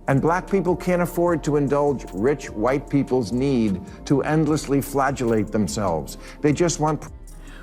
And black people can't afford to indulge rich white people's need to endlessly flagellate themselves. They just want...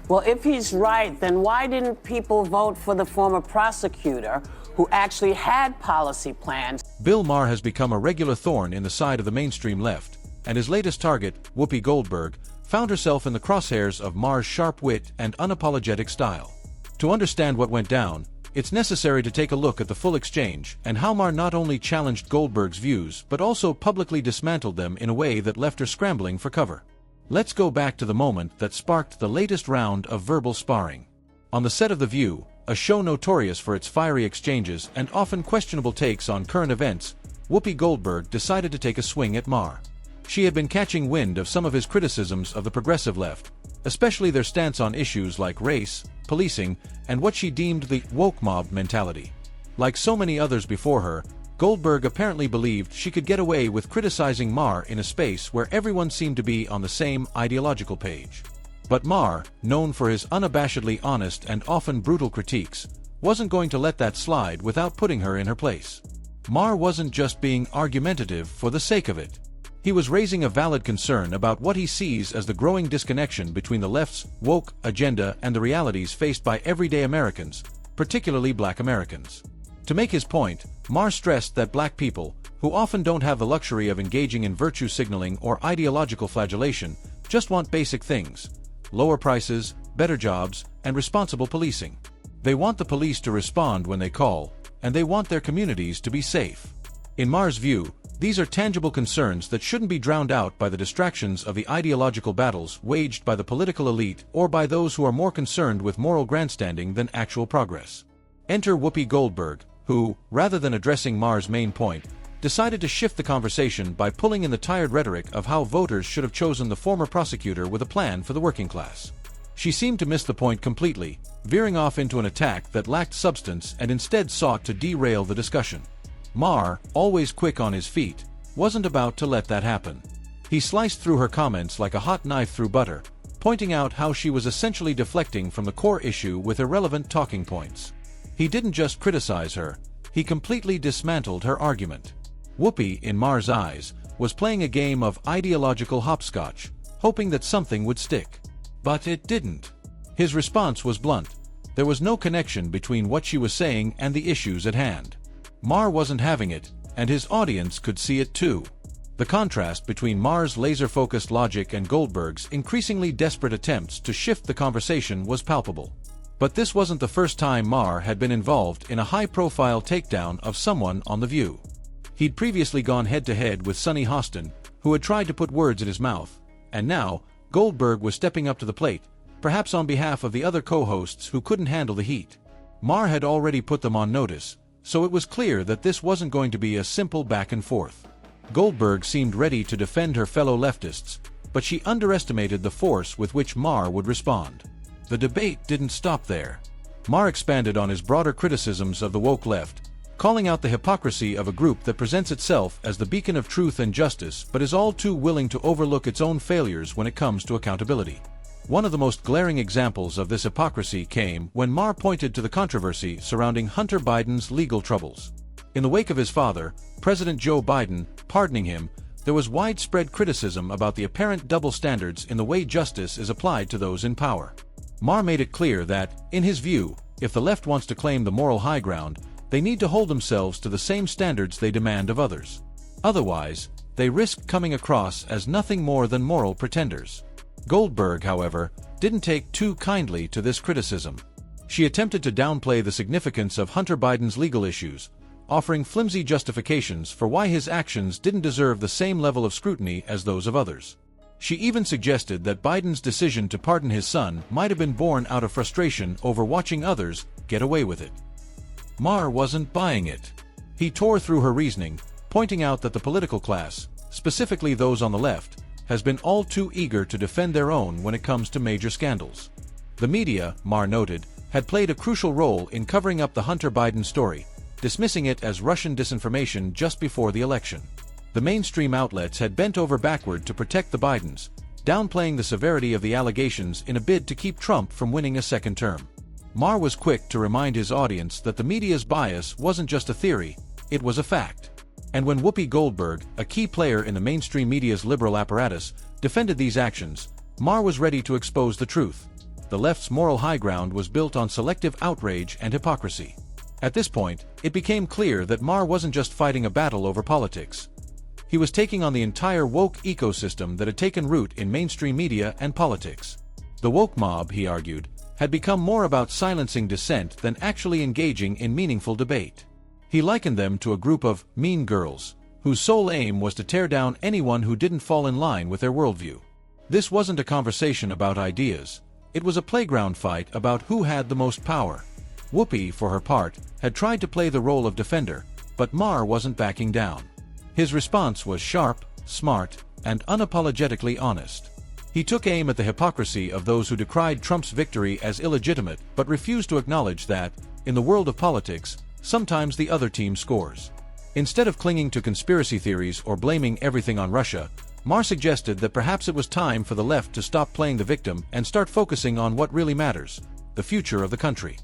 Well, if he's right, then why didn't people vote for the former prosecutor who actually had policy plans? Bill Maher has become a regular thorn in the side of the mainstream left, and his latest target, Whoopi Goldberg, found herself in the crosshairs of Maher's sharp wit and unapologetic style. To understand what went down, it's necessary to take a look at the full exchange and how Maher not only challenged Goldberg's views but also publicly dismantled them in a way that left her scrambling for cover. Let's go back to the moment that sparked the latest round of verbal sparring. On the set of The View, a show notorious for its fiery exchanges and often questionable takes on current events, Whoopi Goldberg decided to take a swing at Maher. She had been catching wind of some of his criticisms of the progressive left, especially their stance on issues like race, policing, and what she deemed the woke mob mentality. Like so many others before her, Goldberg apparently believed she could get away with criticizing Maher in a space where everyone seemed to be on the same ideological page. But Maher, known for his unabashedly honest and often brutal critiques, wasn't going to let that slide without putting her in her place. Maher wasn't just being argumentative for the sake of it. He was raising a valid concern about what he sees as the growing disconnection between the left's woke agenda and the realities faced by everyday Americans, particularly black Americans. To make his point, Maher stressed that black people, who often don't have the luxury of engaging in virtue signaling or ideological flagellation, just want basic things: lower prices, better jobs, and responsible policing. They want the police to respond when they call, and they want their communities to be safe. In Maher's view, these are tangible concerns that shouldn't be drowned out by the distractions of the ideological battles waged by the political elite or by those who are more concerned with moral grandstanding than actual progress. Enter Whoopi Goldberg, who, rather than addressing Maher's main point, decided to shift the conversation by pulling in the tired rhetoric of how voters should have chosen the former prosecutor with a plan for the working class. She seemed to miss the point completely, veering off into an attack that lacked substance and instead sought to derail the discussion. Maher, always quick on his feet, wasn't about to let that happen. He sliced through her comments like a hot knife through butter, pointing out how she was essentially deflecting from the core issue with irrelevant talking points. He didn't just criticize her, he completely dismantled her argument. Whoopi, in Maher's eyes, was playing a game of ideological hopscotch, hoping that something would stick. But it didn't. His response was blunt. There was no connection between what she was saying and the issues at hand. Maher wasn't having it, and his audience could see it too. The contrast between Maher's laser-focused logic and Goldberg's increasingly desperate attempts to shift the conversation was palpable. But this wasn't the first time Maher had been involved in a high-profile takedown of someone on The View. He'd previously gone head-to-head with Sunny Hostin, who had tried to put words in his mouth, and now Goldberg was stepping up to the plate, perhaps on behalf of the other co-hosts who couldn't handle the heat. Maher had already put them on notice, so it was clear that this wasn't going to be a simple back and forth. Goldberg seemed ready to defend her fellow leftists, but she underestimated the force with which Maher would respond. The debate didn't stop there. Maher expanded on his broader criticisms of the woke left, calling out the hypocrisy of a group that presents itself as the beacon of truth and justice but is all too willing to overlook its own failures when it comes to accountability. One of the most glaring examples of this hypocrisy came when Maher pointed to the controversy surrounding Hunter Biden's legal troubles. In the wake of his father, President Joe Biden, pardoning him, there was widespread criticism about the apparent double standards in the way justice is applied to those in power. Maher made it clear that, in his view, if the left wants to claim the moral high ground, they need to hold themselves to the same standards they demand of others. Otherwise, they risk coming across as nothing more than moral pretenders. Goldberg, however, didn't take too kindly to this criticism. She attempted to downplay the significance of Hunter Biden's legal issues, offering flimsy justifications for why his actions didn't deserve the same level of scrutiny as those of others. She even suggested that Biden's decision to pardon his son might have been born out of frustration over watching others get away with it. Maher wasn't buying it. He tore through her reasoning, pointing out that the political class, specifically those on the left, has been all too eager to defend their own when it comes to major scandals. The media, Maher noted, had played a crucial role in covering up the Hunter Biden story, dismissing it as Russian disinformation just before the election. The mainstream outlets had bent over backward to protect the Bidens, downplaying the severity of the allegations in a bid to keep Trump from winning a second term. Maher was quick to remind his audience that the media's bias wasn't just a theory, it was a fact. And when Whoopi Goldberg, a key player in the mainstream media's liberal apparatus, defended these actions, Maher was ready to expose the truth. The left's moral high ground was built on selective outrage and hypocrisy. At this point, it became clear that Maher wasn't just fighting a battle over politics. He was taking on the entire woke ecosystem that had taken root in mainstream media and politics. The woke mob, he argued, had become more about silencing dissent than actually engaging in meaningful debate. He likened them to a group of mean girls, whose sole aim was to tear down anyone who didn't fall in line with their worldview. This wasn't a conversation about ideas. It was a playground fight about who had the most power. Whoopi, for her part, had tried to play the role of defender, but Maher wasn't backing down. His response was sharp, smart, and unapologetically honest. He took aim at the hypocrisy of those who decried Trump's victory as illegitimate but refused to acknowledge that, in the world of politics, sometimes the other team scores. Instead of clinging to conspiracy theories or blaming everything on Russia, Maher suggested that perhaps it was time for the left to stop playing the victim and start focusing on what really matters: the future of the country.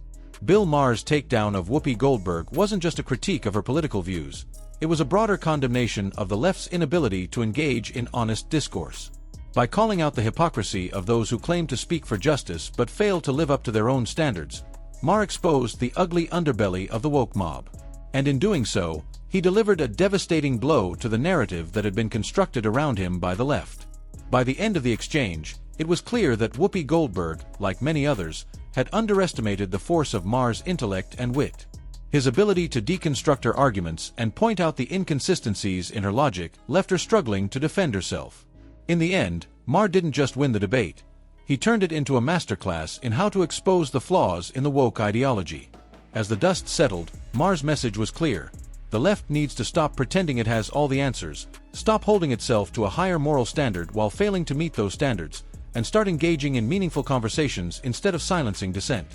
Bill Maher's takedown of Whoopi Goldberg wasn't just a critique of her political views. It was a broader condemnation of the left's inability to engage in honest discourse. By calling out the hypocrisy of those who claim to speak for justice but fail to live up to their own standards, Maher exposed the ugly underbelly of the woke mob. And in doing so, he delivered a devastating blow to the narrative that had been constructed around him by the left. By the end of the exchange, it was clear that Whoopi Goldberg, like many others, had underestimated the force of Maher's intellect and wit. His ability to deconstruct her arguments and point out the inconsistencies in her logic left her struggling to defend herself. In the end, Maher didn't just win the debate. He turned it into a masterclass in how to expose the flaws in the woke ideology. As the dust settled, Maher's message was clear. The left needs to stop pretending it has all the answers, stop holding itself to a higher moral standard while failing to meet those standards, and start engaging in meaningful conversations instead of silencing dissent.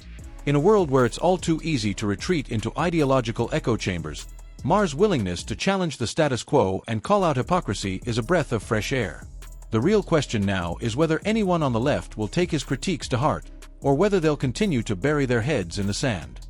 In a world where it's all too easy to retreat into ideological echo chambers, Maher's willingness to challenge the status quo and call out hypocrisy is a breath of fresh air. The real question now is whether anyone on the left will take his critiques to heart, or whether they'll continue to bury their heads in the sand.